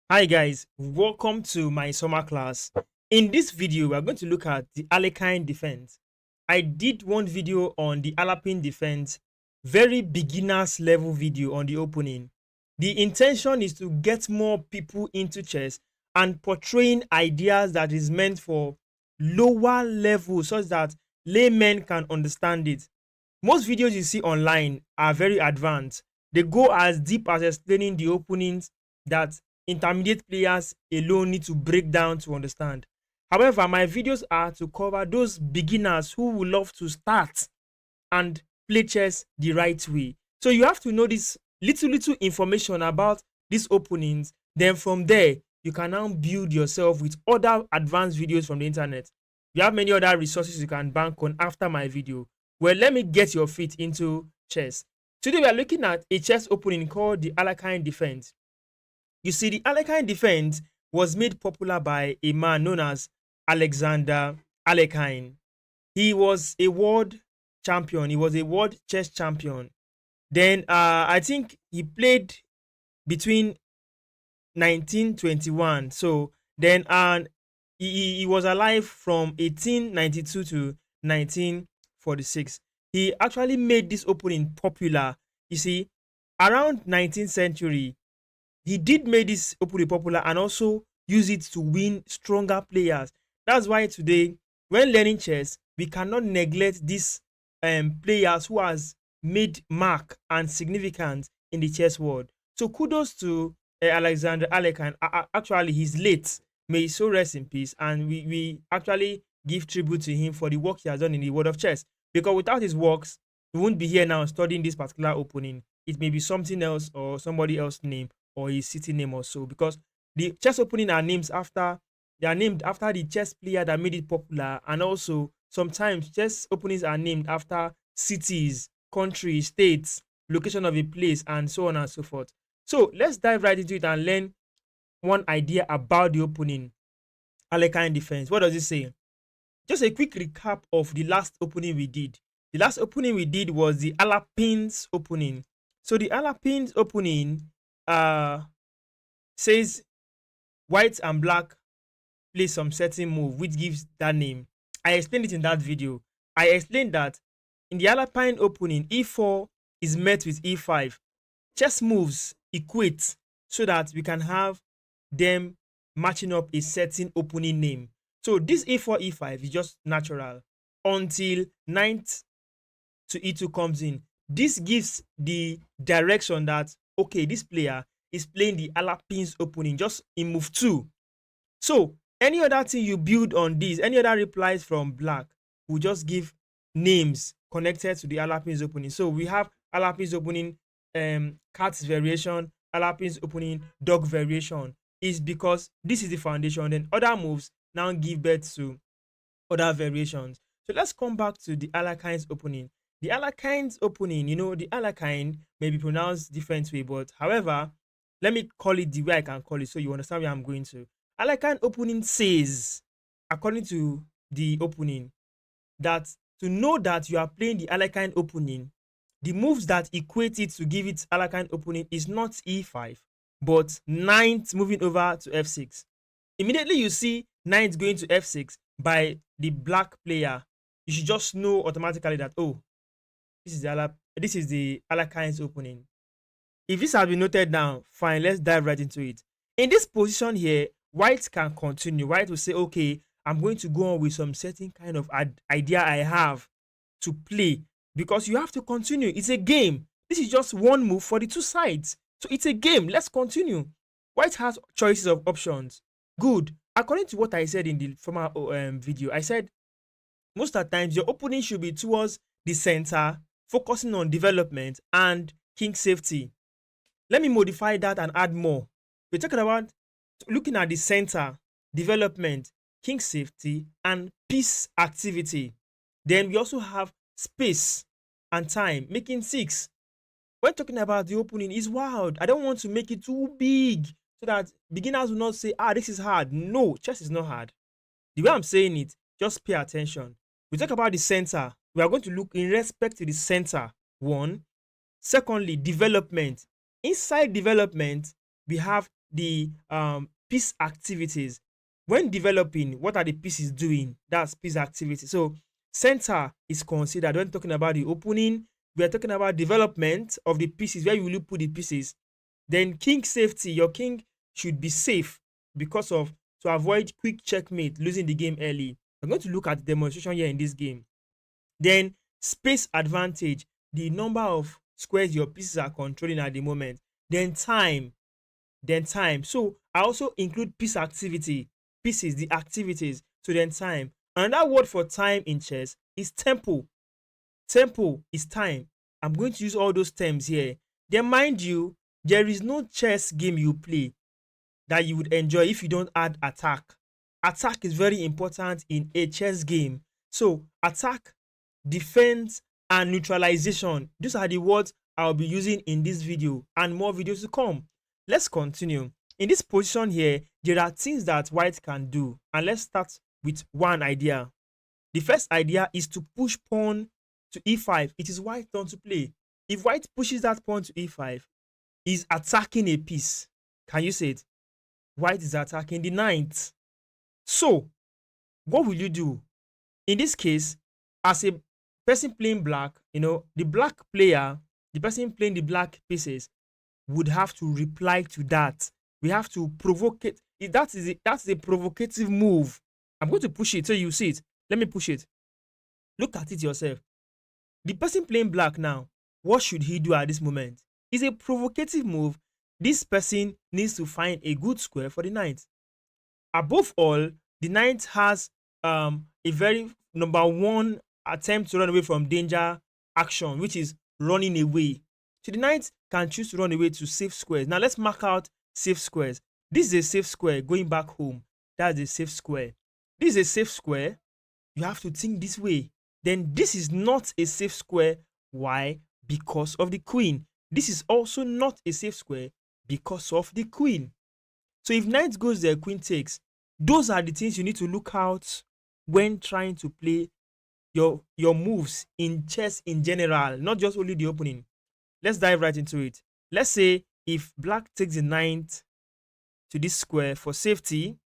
Hi guys, welcome to my summer class. In this video, we are going to look at the Alekhine defense. I did one video on the Alapin defense, very beginners level video on the opening. The intention is to get more people into chess and portraying ideas that is meant for lower level such that laymen can understand it. Most videos you see online are very advanced. They go as deep as explaining the openings that intermediate players alone need to break down to understand. However, my videos are to cover those beginners who would love to start and play chess the right way. So you have to know this little information about these openings. Then from there, you can now build yourself with other advanced videos from the internet. You have many other resources you can bank on after my video. Well, let me get your feet into chess. Today we are looking at a chess opening called the Alekhine defense. You see, the Alekhine defense was made popular by a man known as Alexander Alekhine. He was a world champion. He was a world chess champion. Then I think he played between 1921. So then he was alive from 1892 to 1946. He actually made this opening popular. You see, around 19th century, he did make this openly popular and also use it to win stronger players. That's why today, when learning chess, we cannot neglect these players who has made mark and significant in the chess world. So kudos to Alexander Alekhine. Actually, he's late. May his soul rest in peace. And we actually give tribute to him for the work he has done in the world of chess. Because without his works, we won't be here now studying this particular opening. It may be something else or somebody else's name or his city name or so, because the chess opening are named after the chess player that made it popular, and also sometimes chess openings are named after cities, countries, states, location of a place, and so on and so forth. So let's dive right into it and learn one idea about the opening Alekhine defense. What does it say? Just a quick recap of the last opening we did. The last opening we did was the Alapin's opening. So the Alapin's opening uh says white and black play some certain move which gives that name. I explained it in that video. I explained that in the Alpine opening, e4 is met with e5. Chess moves equate so that we can have them matching up a certain opening name. So this e4, e5 is just natural until knight to e2 comes in. This gives the direction that, okay, this player is playing the Alapin's opening just in move 2. So any other thing you build on this, any other replies from black will just give names connected to the Alapin's opening. So we have Alapin's opening, cat's variation, Alapin's opening, dog variation. Is because this is the foundation. Then other moves now give birth to other variations. So let's come back to the Alakhine's opening. The Alakhine's opening, the Alekhine may be pronounced different way, but however, let me call it the way I can call it so you understand where I'm going to. Alekhine opening says, according to the opening, that to know that you are playing the Alekhine opening, the moves that equate it to give it Alekhine opening is not e5, but knight moving over to f6. Immediately you see knight going to f6 by the black player, you should just know automatically that, oh, this is the Alakhine's opening. If this has been noted down, fine, let's dive right into it. In this position here, white can continue. White will say, okay, I'm going to go on with some certain kind of idea I have to play, because you have to continue. It's a game. This is just one move for the two sides. So it's a game. Let's continue. White has choices of options. Good. According to what I said in the former video, I said most of the times your opening should be towards the center, focusing on development and king safety. Let me modify that and add more. We're talking about looking at the center, development, king safety, and peace activity. Then we also have space and time, making 6. When talking about the opening, is wild. I don't want to make it too big so that beginners will not say, this is hard. No, chess is not hard. The way I'm saying it, just pay attention. We talk about the center. We are going to look in respect to the center. One. Secondly, development. Inside development, we have the piece activities. When developing, what are the pieces doing? That's piece activity. So center is considered when talking about the opening. We are talking about development of the pieces. Where will you put the pieces? Then king safety. Your king should be safe because of to avoid quick checkmate, losing the game early. I'm going to look at the demonstration here in this game. Then space advantage, the number of squares your pieces are controlling at the moment. Then time, So I also include piece activity, pieces, the activities. So then time. Another word for time in chess is tempo. Tempo is time. I'm going to use all those terms here. Then mind you, there is no chess game you play that you would enjoy if you don't add attack. Attack is very important in a chess game. So attack, defense, and neutralization. These are the words I'll be using in this video and more videos to come. Let's continue. In this position here, there are things that white can do. And let's start with one idea. The first idea is to push pawn to e5. It is white turn to play. If white pushes that pawn to e5, he's attacking a piece. Can you say it? White is attacking the ninth. So, what will you do? In this case, as a person playing black, the black player, the person playing the black pieces, would have to reply to that. We have to provoke it. That's a provocative move. I'm going to push it so you see it. Let me push it. Look at it yourself. The person playing black now, what should he do at this moment? It's a provocative move. This person needs to find a good square for the knight. Above all, the knight has a very number one attempt to run away from danger action, which is running away. So the knight can choose to run away to safe squares. Now let's mark out safe squares. This is a safe square going back home. That's a safe square. This is a safe square. You have to think this way. Then this is not a safe square. Why? Because of the queen. This is also not a safe square because of the queen. So if knight goes there, queen takes. Those are the things you need to look out when trying to play your moves in chess in general, not just only the opening. Let's dive right into it. Let's say if black takes the knight to this square for safety,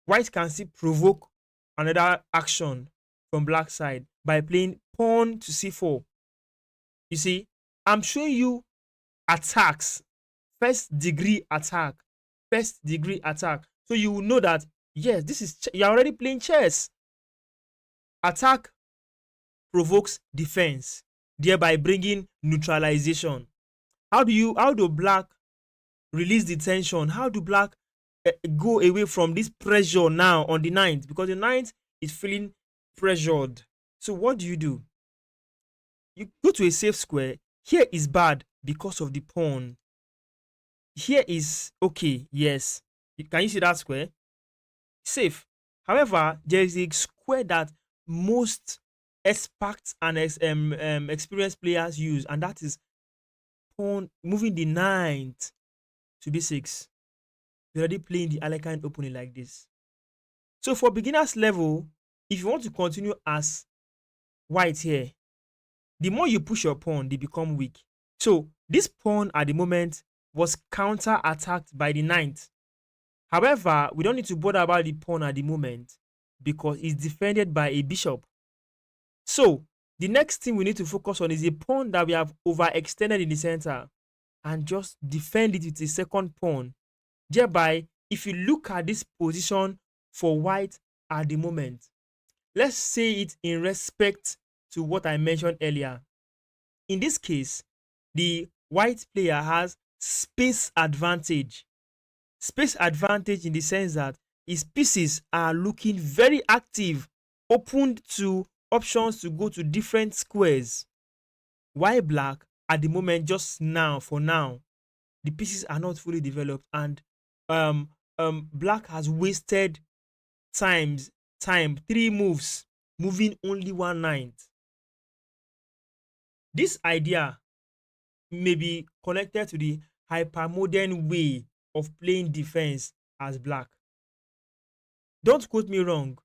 white can still provoke another action from black side by playing pawn to c4. You see, I'm showing you attacks, first degree attack. So you will know that yes, this is you're already playing chess. Attack provokes defense, thereby bringing neutralization. How do black release the tension? How do black go away from this pressure now on the ninth? Because the ninth is feeling pressured. So what do? You go to a safe square. Here is bad because of the pawn. Here is okay, yes. Can you see that square? Safe. However, there is a square that most experts and experienced players use, and that is pawn moving the ninth to b6. You're already playing the Alekhine opening like this. So for beginners level, if you want to continue as white here, the more you push your pawn, they become weak. So this pawn at the moment was counter-attacked by the knight. However, we don't need to bother about the pawn at the moment because it's defended by a bishop. So the next thing we need to focus on is a pawn that we have overextended in the center and just defend it with a second pawn. Thereby, if you look at this position for white at the moment, let's say it in respect to what I mentioned earlier. In this case, the white player has space advantage. Space advantage in the sense that his pieces are looking very active, opened to options to go to different squares. While black at the moment, just now, for now, the pieces are not fully developed, and black has wasted time, 3 moves, moving only one ninth. This idea may be connected to the hypermodern way of playing defense as black. Don't quote me wrong.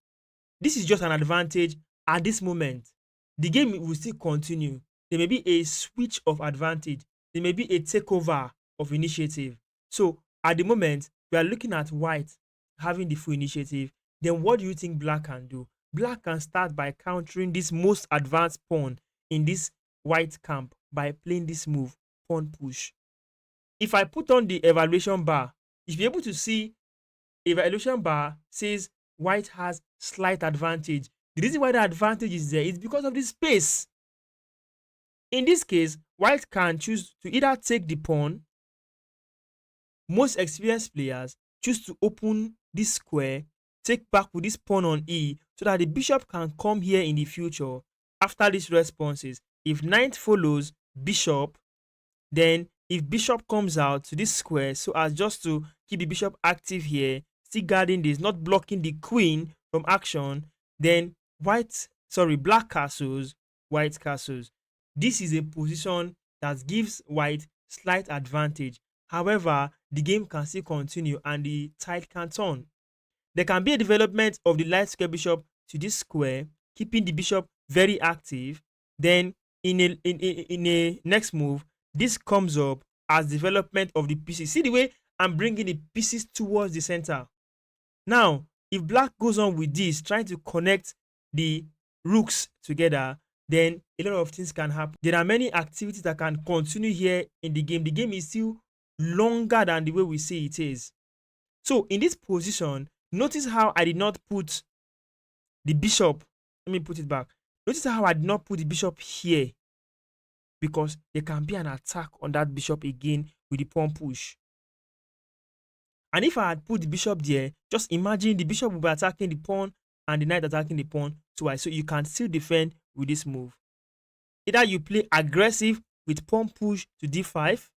This is just an advantage at this moment. The game will still continue. There may be a switch of advantage. There may be a takeover of initiative. So At the moment, we are looking at white having the full initiative. Then what do you think black can do? Black can start by countering this most advanced pawn in this white camp by playing this move, pawn push. If I put on the evaluation bar, if you're able to see, evaluation bar says white has slight advantage. The reason why the advantage is there is because of the space. In this case, white can choose to either take the pawn. Most experienced players choose to open this square, take back with this pawn on e, so that the bishop can come here in the future after these responses. If knight follows bishop, then if bishop comes out to this square so as just to keep the bishop active here, still guarding this, not blocking the queen from action, then black castles, white castles. This is a position that gives white slight advantage. However, the game can still continue and the tide can turn. There can be a development of the light square bishop to this square, keeping the bishop very active. Then in a next move, this comes up as development of the pieces. See the way I'm bringing the pieces towards the center. Now, if black goes on with this, trying to connect the rooks together, then a lot of things can happen. There are many activities that can continue here in the game. The game is still longer than the way we say it is. So in this position, notice how I did not put the bishop. Let me put it back. Notice how I did not put the bishop here, because there can be an attack on that bishop again with the pawn push. And if I had put the bishop there, just imagine the bishop will be attacking the pawn and the knight attacking the pawn twice. So you can still defend with this move. Either you play aggressive with pawn push to d5,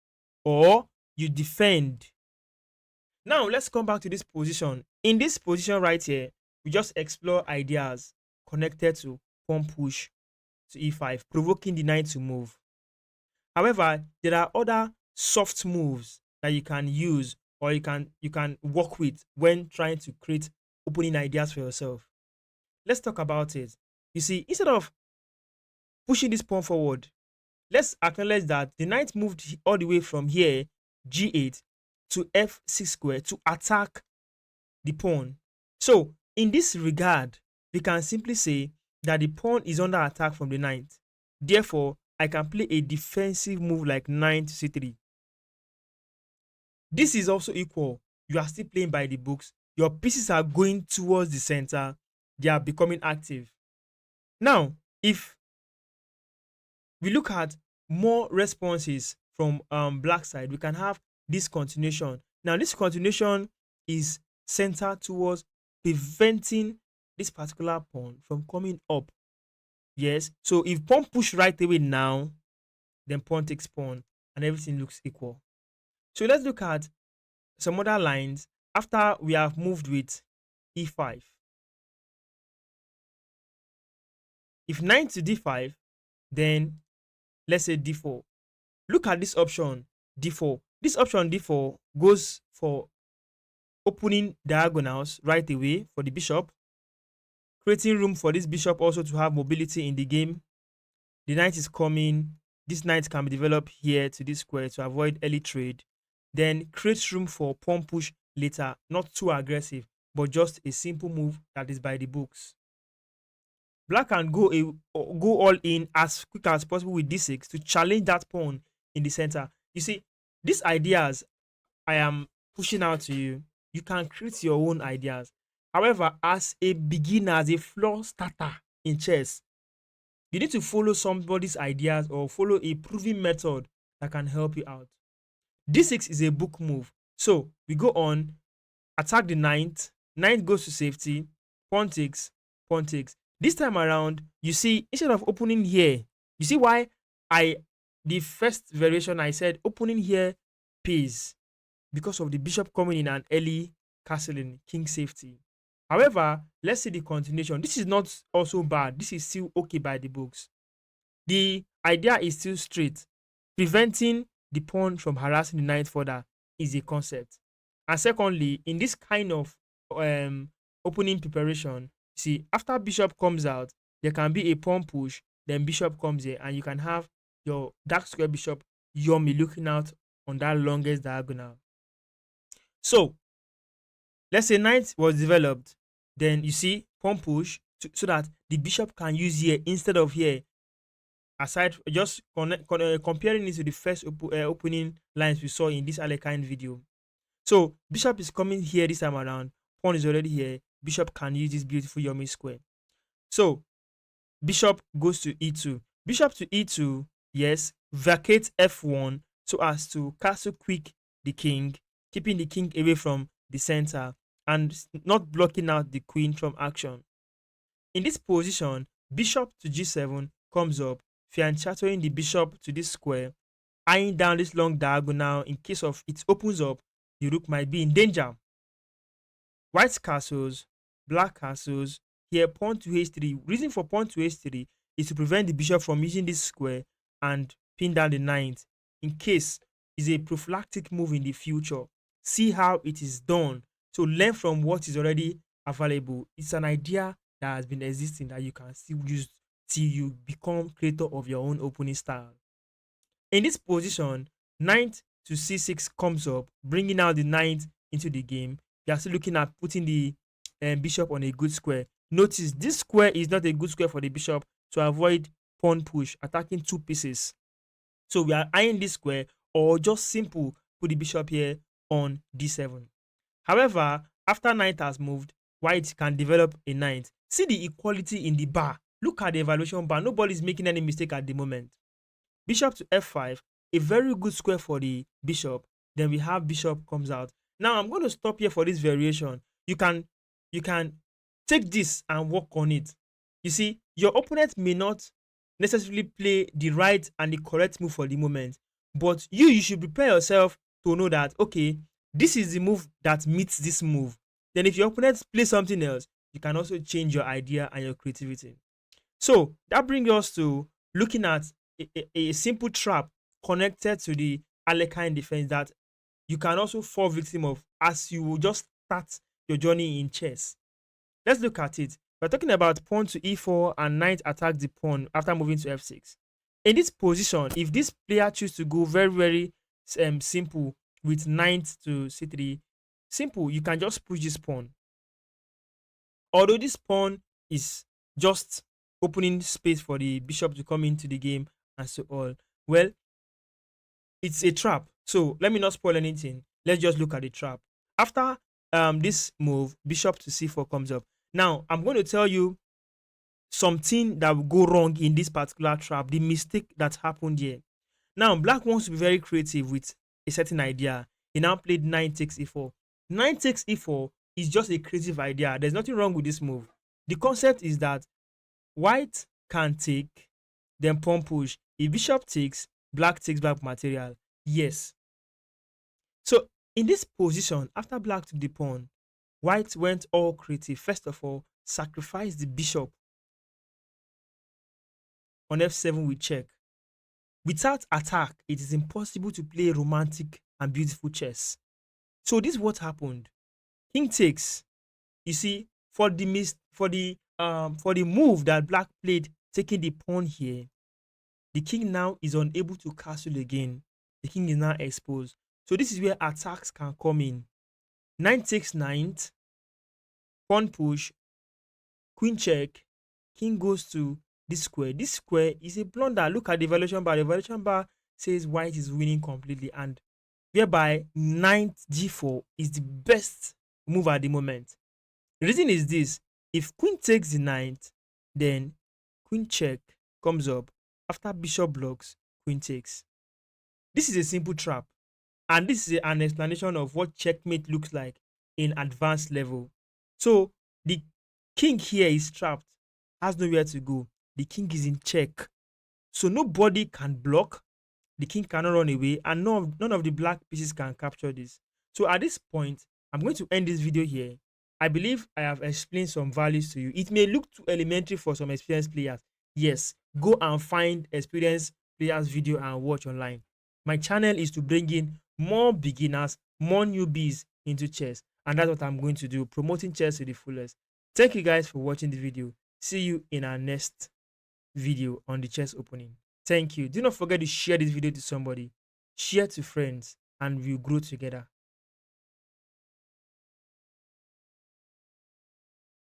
or you defend. Now let's come back to this position. In this position right here, we just explore ideas connected to pawn push to e5, provoking the knight to move. However, there are other soft moves that you can use or you can work with when trying to create opening ideas for yourself. Let's talk about it. You see, instead of pushing this pawn forward, let's acknowledge that the knight moved all the way from here, g8, to f6 square to attack the pawn. So, in this regard, we can simply say that the pawn is under attack from the knight. Therefore, I can play a defensive move like knight to c3. This is also equal. You are still playing by the books. Your pieces are going towards the center. They are becoming active. Now, if we look at more responses from black side, we can have this continuation. Now, this continuation is centered towards preventing this particular pawn from coming up. Yes, so if pawn push right away now, then pawn takes pawn and everything looks equal. So let's look at some other lines after we have moved with e5. If knight to d5, then let's say d4. Look at this option d4. This option d4 goes for opening diagonals right away for the bishop, creating room for this bishop also to have mobility in the game. The knight is coming. This knight can be developed here to this square to avoid early trade. Then creates room for pawn push later. Not too aggressive, but just a simple move that is by the books. Black can go all in as quick as possible with d6 to challenge that pawn in the center. You see, these ideas I am pushing out to you, you can create your own ideas. However, as a beginner, as a floor starter in chess, you need to follow somebody's ideas or follow a proven method that can help you out. d6 is a book move. So we go on, attack the knight, knight goes to safety, pawn takes, pawn takes. This time around, you see, instead of opening here, you see why the first variation I said opening here pays, because of the bishop coming in and early castling, king safety. However, let's see the continuation. This is not also bad. This is still okay by the books. The idea is still straight. Preventing the pawn from harassing the knight further is a concept. And secondly, in this kind of opening preparation, see, after bishop comes out, there can be a pawn push, then bishop comes here, and you can have your dark square bishop yummy looking out on that longest diagonal. So let's say knight was developed, then you see pawn push so that the bishop can use here instead of here. Aside just comparing it to the first opening lines we saw in this Alekhine video. So bishop is coming here this time around. Pawn is already here. Bishop can use this beautiful yummy square. So bishop goes to e2. Bishop to e2, yes, vacate f1 so as to castle quick the king, keeping the king away from the center and not blocking out the queen from action. In this position, bishop to g7 comes up, fianchettoing the bishop to this square, eyeing down this long diagonal. In case of it opens up, the rook might be in danger. White castles, black castles. Here, pawn to h3. Reason for pawn to h3 is to prevent the bishop from using this square and pin down the knight. In case is a prophylactic move in the future. See how it is done. So learn from what is already available. It's an idea that has been existing that you can still use till you become creator of your own opening style. In this position, knight to c6 comes up, bringing out the knight into the game. You are still looking at putting the bishop on a good square. Notice this square is not a good square for the bishop to avoid pawn push, attacking two pieces. So we are eyeing this square or just simple put the bishop here on d7. However, after knight has moved, white can develop a knight. See the equality in the bar. Look at the evaluation bar. Nobody's making any mistake at the moment. Bishop to f5, a very good square for the bishop. Then we have bishop comes out. Now I'm going to stop here for this variation. You can take this and work on it. You see, your opponent may not necessarily play the right and the correct move for the moment, but you should prepare yourself to know that okay, this is the move that meets this move. Then if your opponent plays something else, you can also change your idea and your creativity. So that brings us to looking at a simple trap connected to the Alekhine defense that you can also fall victim of as you will just start your journey in chess. Let's look at it. We're talking about pawn to e4 and knight attack the pawn after moving to f6. In this position, if this player chooses to go very simple with knight to c3, simple, you can just push this pawn. Although this pawn is just opening space for the bishop to come into the game and so on, well, it's a trap. So let me not spoil anything. Let's just look at the trap. After this move, bishop to c4 comes up. Now I'm going to tell you something that will go wrong in this particular trap, the mistake that happened here. Now black wants to be very creative with a certain idea. He now played knight takes e4. Knight takes e4 is just a creative idea. There's nothing wrong with this move. The concept is that white can take, then pawn push. If bishop takes back material. Yes. So in this position, after black took the pawn, white went all creative. First of all, sacrificed the bishop on f7 with check. Without attack, it is impossible to play romantic and beautiful chess. So this is what happened. King takes. You see, for the move that black played, taking the pawn here, the king now is unable to castle again. The king is now exposed. So this is where attacks can come in. Knight takes knight, pawn push, queen check, king goes to this square. This square is a blunder. Look at the evaluation bar. The evaluation bar says white is winning completely, and whereby knight g4 is the best move at the moment. The reason is this: if queen takes the knight, then queen check comes up. After bishop blocks, queen takes. This is a simple trap, and this is an explanation of what checkmate looks like in advanced level. So the king here is trapped, has nowhere to go. The king is in check, so nobody can block. The king cannot run away, and none of the black pieces can capture this. So at this point, I'm going to end this video here. I believe I have explained some values to you. It may look too elementary for some experienced players. Yes, go and find experienced players video and watch online. My channel is to bring in more beginners, more newbies into chess, and that's what I'm going to do, promoting chess to the fullest. Thank you guys for watching the video. See you in our next video on the chess opening. Thank you. Do not forget to share this video to somebody, share to friends, and we'll grow together.